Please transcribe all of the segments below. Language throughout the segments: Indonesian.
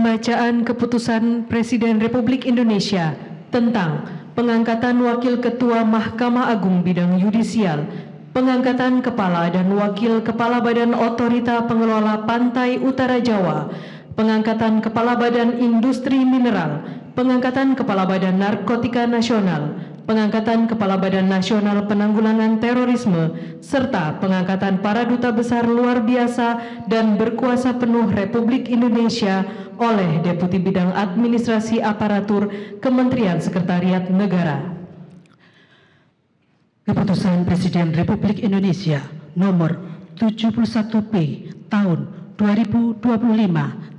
Pembacaan Keputusan Presiden Republik Indonesia tentang pengangkatan Wakil Ketua Mahkamah Agung Bidang Yudisial, pengangkatan Kepala dan Wakil Kepala Badan Otorita Pengelola Pantai Utara Jawa, pengangkatan Kepala Badan Industri Mineral, pengangkatan Kepala Badan Narkotika Nasional, pengangkatan Kepala Badan Nasional Penanggulangan Terorisme, serta pengangkatan para duta besar luar biasa dan berkuasa penuh Republik Indonesia oleh Deputi Bidang Administrasi Aparatur Kementerian Sekretariat Negara. Keputusan Presiden Republik Indonesia nomor 71P tahun 2025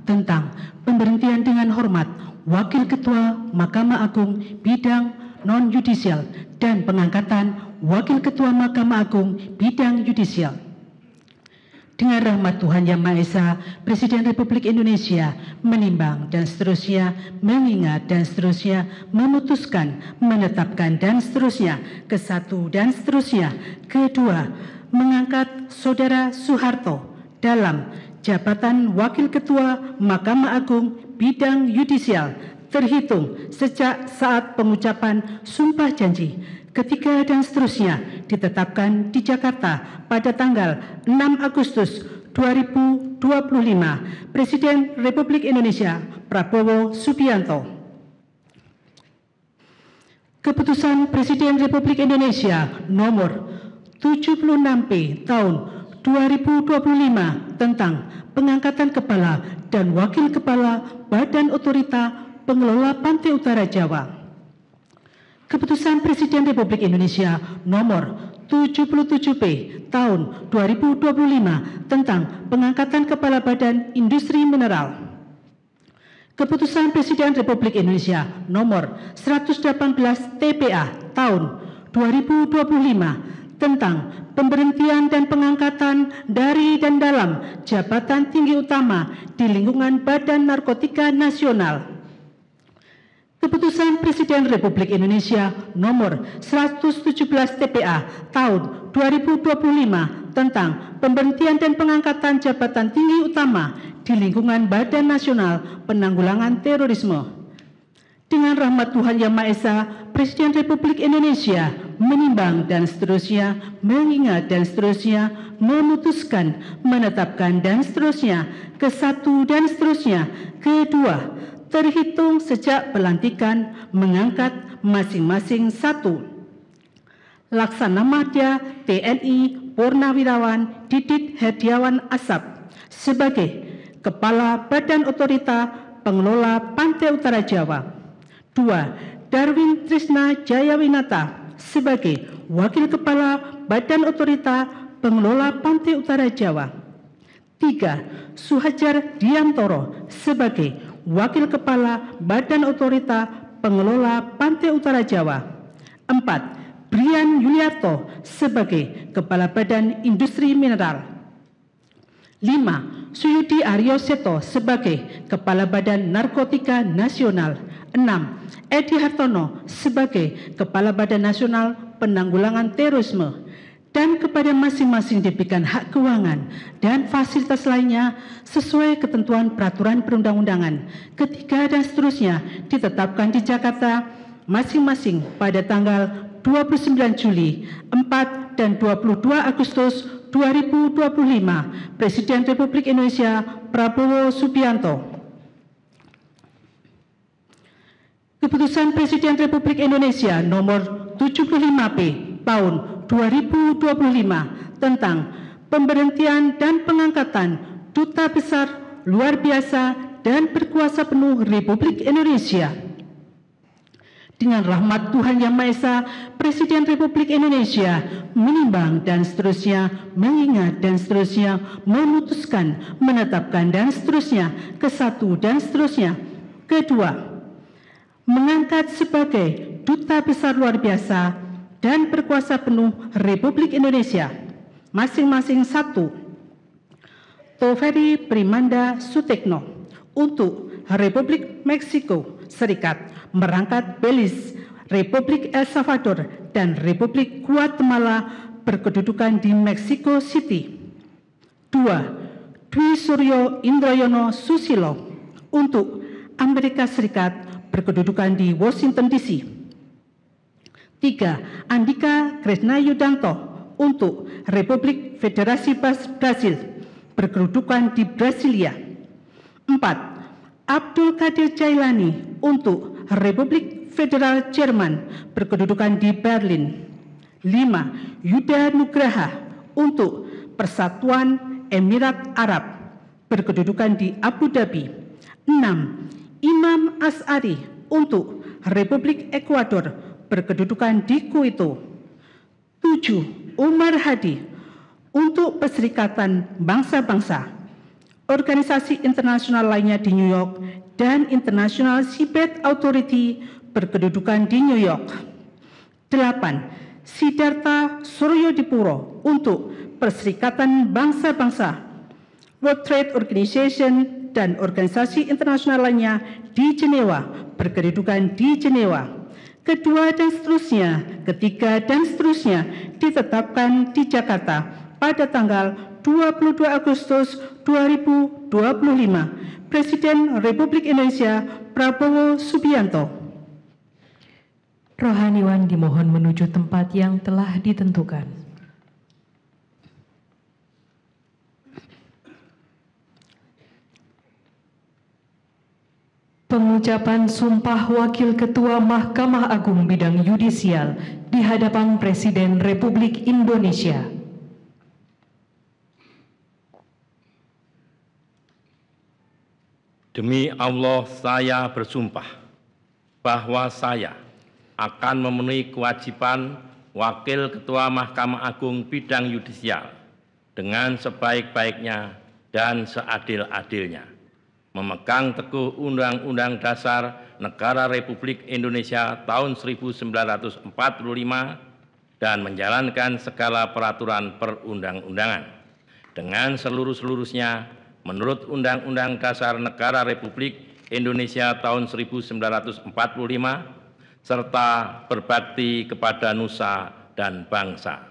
tentang pemberhentian dengan hormat Wakil Ketua Mahkamah Agung Bidang Non-Yudisial dan pengangkatan Wakil Ketua Mahkamah Agung Bidang Yudisial. Dengan rahmat Tuhan Yang Maha Esa, Presiden Republik Indonesia menimbang dan seterusnya, mengingat dan seterusnya, memutuskan, menetapkan dan seterusnya, ke satu dan seterusnya. Kedua, mengangkat Saudara Soeharto dalam jabatan Wakil Ketua Mahkamah Agung Bidang Yudisial terhitung sejak saat pengucapan sumpah janji, ketiga dan seterusnya ditetapkan di Jakarta pada tanggal 6 Agustus 2025. Presiden Republik Indonesia Prabowo Subianto. Keputusan Presiden Republik Indonesia nomor 76P tahun 2025 tentang pengangkatan Kepala dan Wakil Kepala Badan Otorita Pengelola Pantai Utara Jawa. Keputusan Presiden Republik Indonesia nomor 77P tahun 2025 tentang pengangkatan Kepala Badan Industri Mineral. Keputusan Presiden Republik Indonesia nomor 118 TPA tahun 2025 tentang pemberhentian dan pengangkatan dari dan dalam jabatan tinggi utama di lingkungan Badan Narkotika Nasional. Keputusan Presiden Republik Indonesia nomor 117 TPA tahun 2025 tentang pemberhentian dan pengangkatan jabatan tinggi utama di lingkungan Badan Nasional Penanggulangan Terorisme. Dengan rahmat Tuhan Yang Maha Esa, Presiden Republik Indonesia menimbang dan seterusnya, mengingat dan seterusnya, memutuskan, menetapkan dan seterusnya, ke satu dan seterusnya. Kedua, terhitung sejak pelantikan mengangkat masing-masing satu. Laksamadya TNI Purnawirawan Didit Hediawan Asap sebagai Kepala Badan Otorita Pengelola Pantai Utara Jawa. 2. Darwin Trisna Jayawinata sebagai Wakil Kepala Badan Otorita Pengelola Pantai Utara Jawa. 3. Suhajar Diantoro sebagai Wakil Kepala Badan Otorita Pengelola Pantai Utara Jawa. 4. Brian Yuliarto sebagai Kepala Badan Industri Mineral. 5. Suyudi Aryo Seto sebagai Kepala Badan Narkotika Nasional. 6. Edi Hartono sebagai Kepala Badan Nasional Penanggulangan Terorisme. Dan kepada masing-masing diberikan hak keuangan dan fasilitas lainnya sesuai ketentuan peraturan perundang-undangan. Ketiga dan seterusnya ditetapkan di Jakarta masing-masing pada tanggal 29 Juli, 4 dan 22 Agustus 2025. Presiden Republik Indonesia Prabowo Subianto. Keputusan Presiden Republik Indonesia nomor 75P tahun 2025 tentang pemberhentian dan pengangkatan Duta Besar Luar Biasa dan Berkuasa Penuh Republik Indonesia. Dengan rahmat Tuhan Yang Maha Esa, Presiden Republik Indonesia menimbang dan seterusnya, mengingat dan seterusnya, memutuskan, menetapkan dan seterusnya, ke satu dan seterusnya. Kedua, mengangkat sebagai Duta Besar Luar Biasa dan Berkuasa Penuh Republik Indonesia masing-masing satu. Toveri Primanda Sutekno untuk Republik Meksiko Serikat merangkat Belize, Republik El Salvador dan Republik Guatemala berkedudukan di Mexico City. 2. Dwi Suryo Indroyono Susilo untuk Amerika Serikat berkedudukan di Washington DC. 3. Andika Krisnayudanto untuk Republik Federasi Brasil berkedudukan di Brasilia. 4. Abdul Qadir Jailani untuk Republik Federal Jerman berkedudukan di Berlin. 5. Yuda Nugraha untuk Persatuan Emirat Arab berkedudukan di Abu Dhabi. 6. Imam As'ari untuk Republik Ekuador berkedudukan di Quito. 7. Umar Hadi untuk Perserikatan Bangsa-Bangsa, organisasi internasional lainnya di New York, dan International Seabed Authority berkedudukan di New York. 8. Siddhartha Suryodipuro untuk Perserikatan Bangsa-Bangsa, World Trade Organization, dan organisasi internasional lainnya di Jenewa berkedudukan di Jenewa. Kedua dan seterusnya, ketiga dan seterusnya ditetapkan di Jakarta pada tanggal 22 Agustus 2025. Presiden Republik Indonesia Prabowo Subianto. Rohaniwan dimohon menuju tempat yang telah ditentukan. Pengucapan Sumpah Wakil Ketua Mahkamah Agung Bidang Yudisial di hadapan Presiden Republik Indonesia. Demi Allah, saya bersumpah bahwa saya akan memenuhi kewajiban Wakil Ketua Mahkamah Agung Bidang Yudisial dengan sebaik-baiknya dan seadil-adilnya, memegang teguh Undang-Undang Dasar Negara Republik Indonesia tahun 1945 dan menjalankan segala peraturan perundang-undangan dengan seluruh-seluruhnya menurut Undang-Undang Dasar Negara Republik Indonesia tahun 1945 serta berbakti kepada nusa dan bangsa.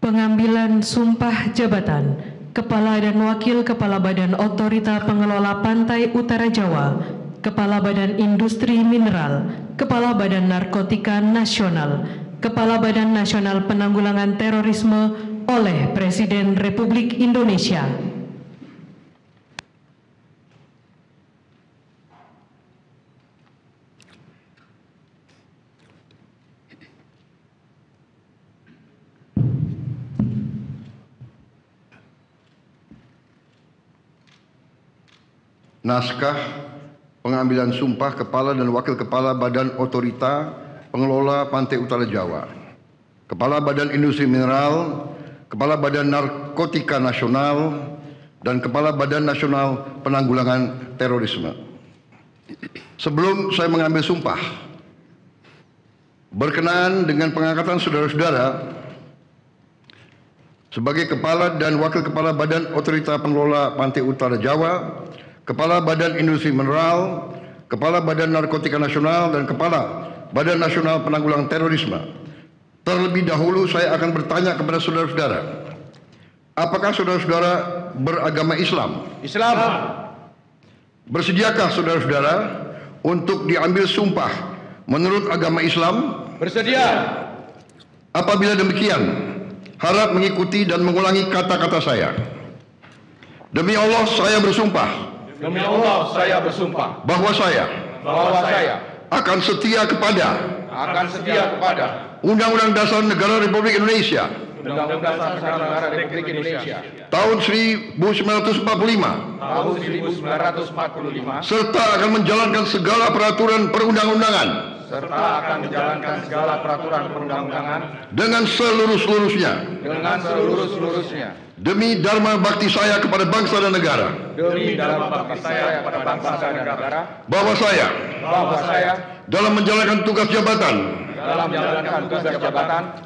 Pengambilan sumpah jabatan Kepala dan Wakil Kepala Badan Otorita Pengelola Pantai Utara Jawa, Kepala Badan Industri Mineral, Kepala Badan Narkotika Nasional, Kepala Badan Nasional Penanggulangan Terorisme oleh Presiden Republik Indonesia. Naskah pengambilan sumpah Kepala dan Wakil Kepala Badan Otorita Pengelola Pantai Utara Jawa, Kepala Badan Industri Mineral, Kepala Badan Narkotika Nasional, dan Kepala Badan Nasional Penanggulangan Terorisme. Sebelum saya mengambil sumpah, berkenaan dengan pengangkatan saudara-saudara sebagai Kepala dan Wakil Kepala Badan Otorita Pengelola Pantai Utara Jawa, Kepala Badan Industri Mineral, Kepala Badan Narkotika Nasional, dan Kepala Badan Nasional Penanggulangan Terorisme. Terlebih dahulu saya akan bertanya kepada saudara-saudara, apakah saudara-saudara beragama Islam? Islam. Bersediakah saudara-saudara untuk diambil sumpah menurut agama Islam? Bersedia. Apabila demikian, harap mengikuti dan mengulangi kata-kata saya. Demi Allah, saya bersumpah. Demi Allah, saya bersumpah Bahwa saya akan setia kepada Undang-Undang Dasar Negara Republik Indonesia Undang-Undang Dasar Negara Republik Indonesia tahun 1945 serta akan menjalankan segala peraturan perundang-undangan dengan seluruh-seluruhnya demi dharma bakti saya kepada bangsa dan negara. Bahwa saya dalam menjalankan tugas jabatan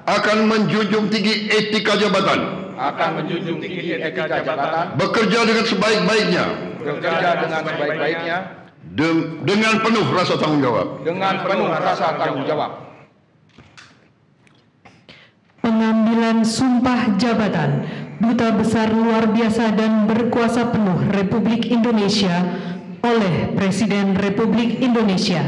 akan menjunjung tinggi etika jabatan, bekerja dengan sebaik-baiknya, dengan penuh rasa tanggung jawab. Pengambilan sumpah jabatan Duta Besar Luar Biasa dan Berkuasa Penuh Republik Indonesia oleh Presiden Republik Indonesia.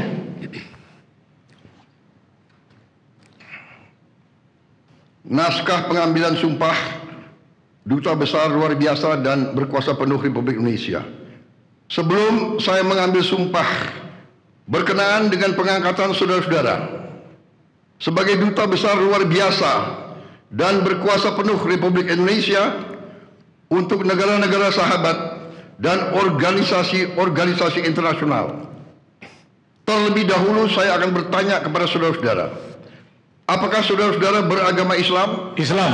Naskah pengambilan sumpah Duta Besar Luar Biasa dan Berkuasa Penuh Republik Indonesia. Sebelum saya mengambil sumpah berkenaan dengan pengangkatan saudara-saudara sebagai Duta Besar Luar Biasa dan Berkuasa Penuh Republik Indonesia untuk negara-negara sahabat dan organisasi-organisasi internasional. Terlebih dahulu saya akan bertanya kepada saudara-saudara, apakah saudara-saudara beragama Islam? Islam.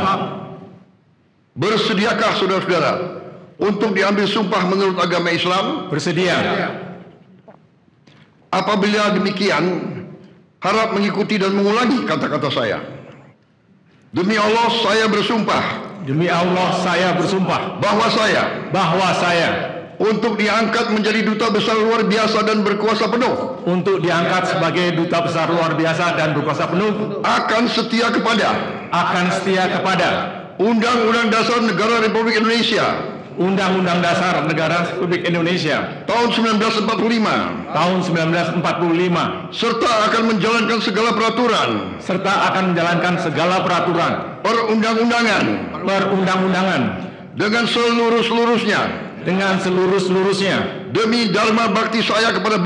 Bersediakah saudara-saudara untuk diambil sumpah menurut agama Islam? Bersedia. Apabila demikian, harap mengikuti dan mengulangi kata-kata saya. Demi Allah saya bersumpah. Demi Allah saya bersumpah Bahwa saya untuk diangkat menjadi Duta Besar Luar Biasa dan Berkuasa Penuh untuk diangkat sebagai Duta Besar Luar Biasa dan Berkuasa Penuh akan setia kepada Undang-Undang Dasar Negara Republik Indonesia Undang-Undang Dasar Negara Republik Indonesia tahun 1945 tahun 1945 serta akan menjalankan segala peraturan perundang-undangan dengan seluruh-seluruhnya demi dharma bakti saya kepada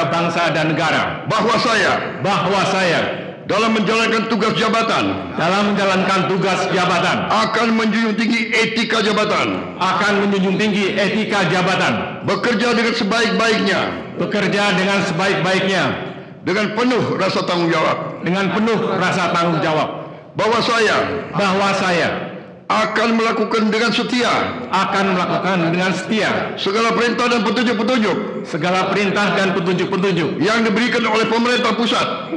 bangsa dan negara bahwa saya dalam menjalankan tugas jabatan akan menjunjung tinggi etika jabatan bekerja dengan sebaik-baiknya dengan penuh rasa tanggung jawab bahwa saya akan melakukan dengan setia segala perintah dan petunjuk yang diberikan oleh pemerintah pusat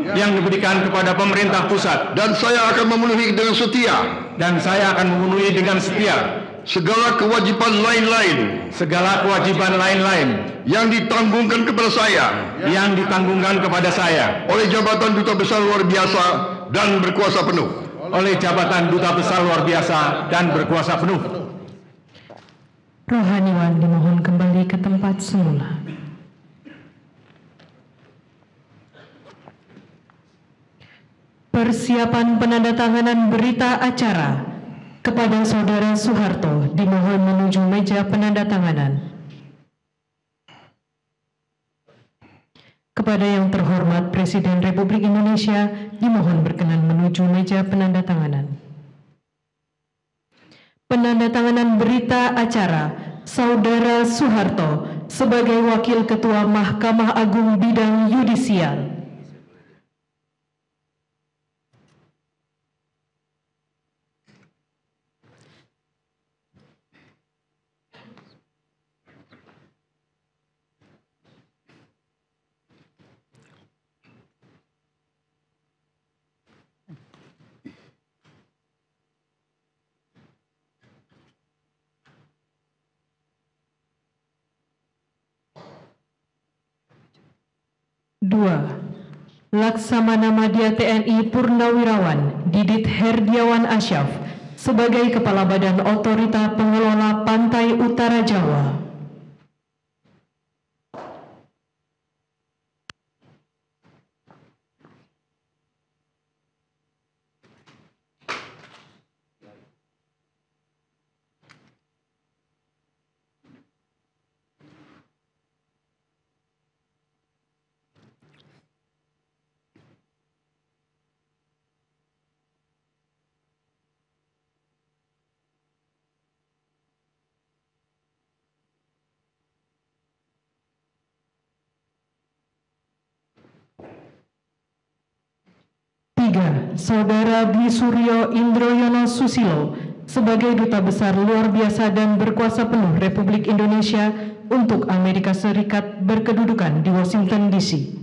dan saya akan memenuhi dengan setia segala kewajiban lain-lain yang ditanggungan kepada saya oleh jabatan Duta Besar Luar Biasa dan Berkuasa Penuh. Rohaniwan dimohon kembali ke tempat semula. Persiapan penandatanganan berita acara kepada Saudara Soeharto dimohon menuju meja penandatanganan. Kepada yang terhormat Presiden Republik Indonesia dimohon berkenan menuju meja penandatanganan. Penandatanganan berita acara Saudara Soeharto sebagai Wakil Ketua Mahkamah Agung Bidang Yudisial. Dua, Laksamana Madya TNI Purnawirawan Didit Herdiawan Asyaf sebagai Kepala Badan Otorita Pengelola Pantai Utara Jawa. Tiga, Saudara Dwi Suryo Indroyono Susilo sebagai Duta Besar Luar Biasa dan Berkuasa Penuh Republik Indonesia untuk Amerika Serikat berkedudukan di Washington DC.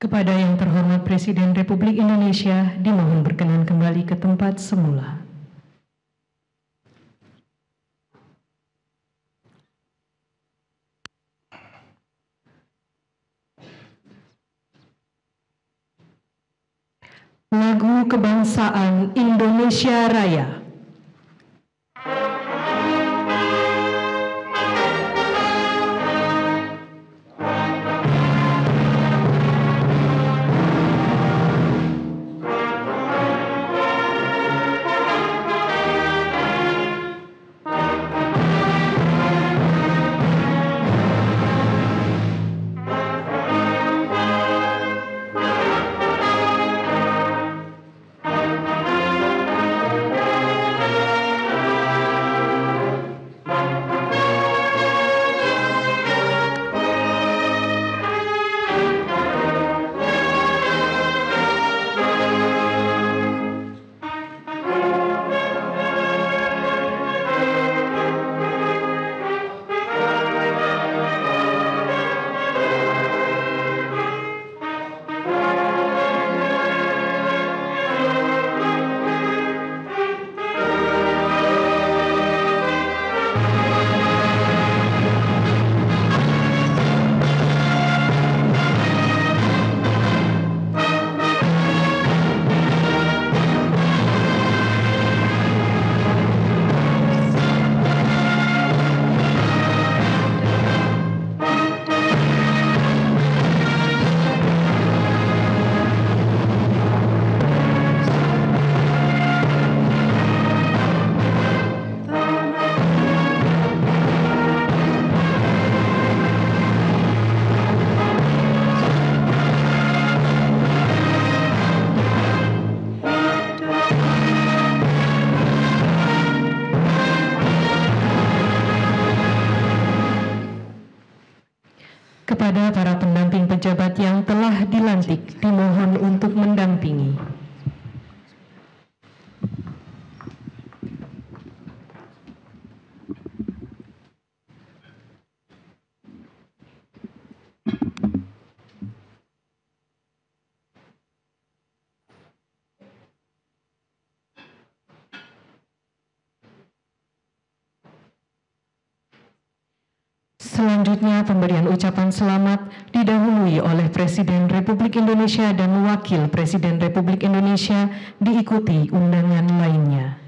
Kepada yang terhormat Presiden Republik Indonesia, dimohon berkenan kembali ke tempat semula. Lagu Kebangsaan Indonesia Raya. Kepada para pendamping pejabat yang telah dilantik, dimohon untuk mendampingi. Selanjutnya, pemberian ucapan selamat didahului oleh Presiden Republik Indonesia dan Wakil Presiden Republik Indonesia, diikuti undangan lainnya.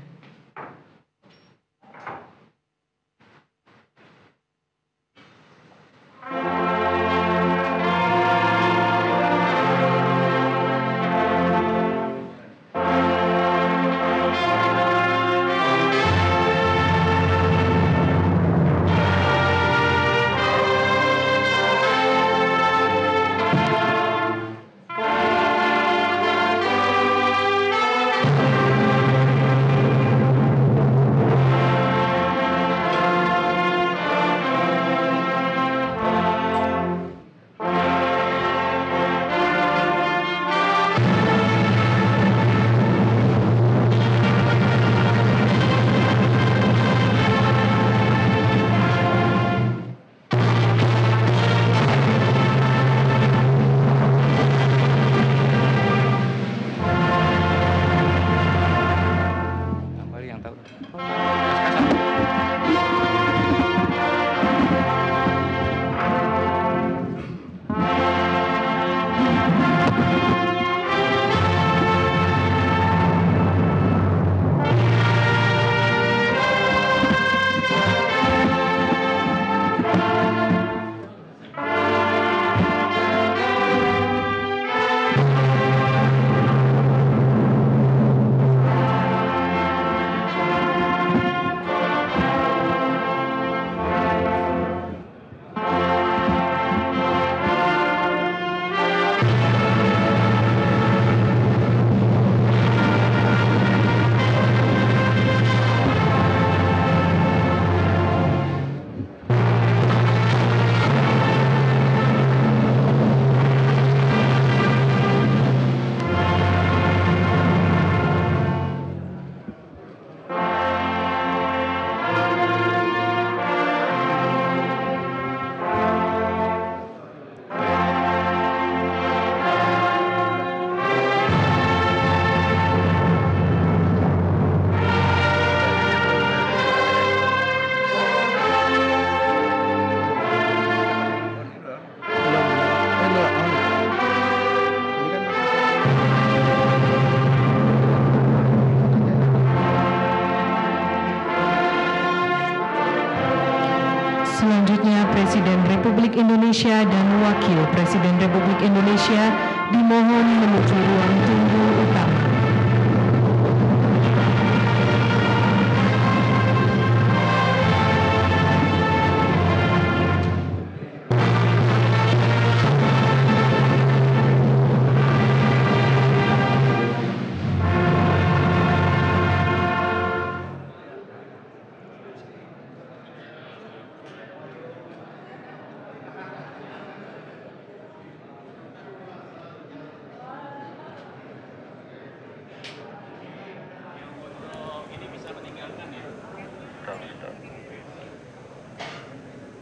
Indonesia dan Wakil Presiden Republik Indonesia dimohon menuju ruang tunggu utama.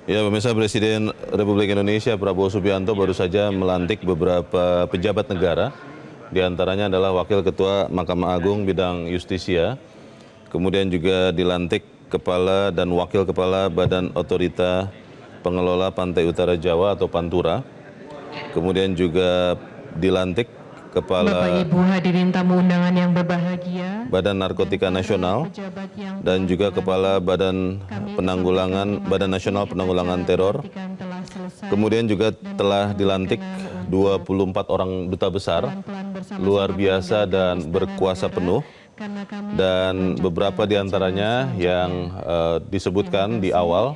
Ya, pemirsa, Presiden Republik Indonesia Prabowo Subianto baru saja melantik beberapa pejabat negara. Di antaranya adalah Wakil Ketua Mahkamah Agung bidang Justisia, kemudian juga dilantik Kepala dan Wakil Kepala Badan Otorita Pengelola Pantai Utara Jawa atau Pantura, kemudian juga dilantik Kepala Bapak Ibu hadirin tamu undangan yang berbahagia, Badan Narkotika Nasional dan juga Kepala Badan Nasional Penanggulangan Teror. Kemudian juga telah dilantik 24 orang duta besar luar biasa dan berkuasa penuh, dan beberapa di antaranya yang disebutkan di awal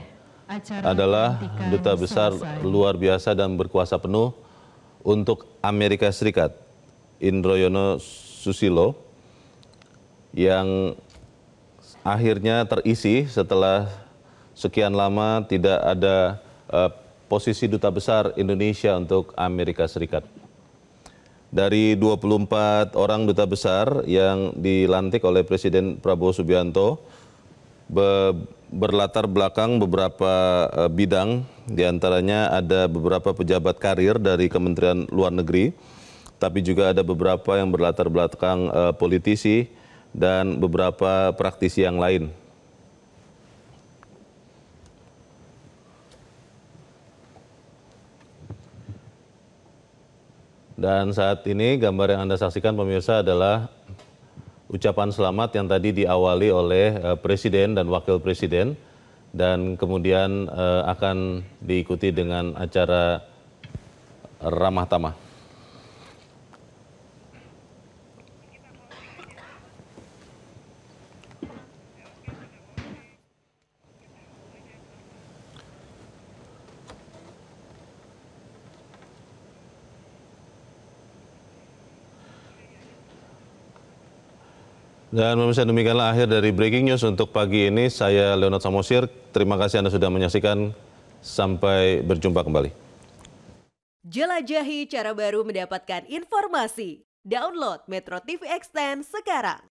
adalah duta besar luar biasa dan berkuasa penuh untuk Amerika Serikat, Indroyono Susilo, yang akhirnya terisi setelah sekian lama tidak ada posisi duta besar Indonesia untuk Amerika Serikat. Dari 24 orang duta besar yang dilantik oleh Presiden Prabowo Subianto, berlatar belakang beberapa bidang, diantaranya ada beberapa pejabat karir dari Kementerian Luar Negeri, tapi juga ada beberapa yang berlatar belakang politisi dan beberapa praktisi yang lain. Dan saat ini gambar yang Anda saksikan, pemirsa, adalah ucapan selamat yang tadi diawali oleh Presiden dan Wakil Presiden, dan kemudian akan diikuti dengan acara ramah tamah. Dan pemirsa, demikianlah akhir dari Breaking News untuk pagi ini. Saya Leonard Samosir, terima kasih Anda sudah menyaksikan. Sampai berjumpa kembali. Jelajahi cara baru mendapatkan informasi. Download Metro TV Extend sekarang.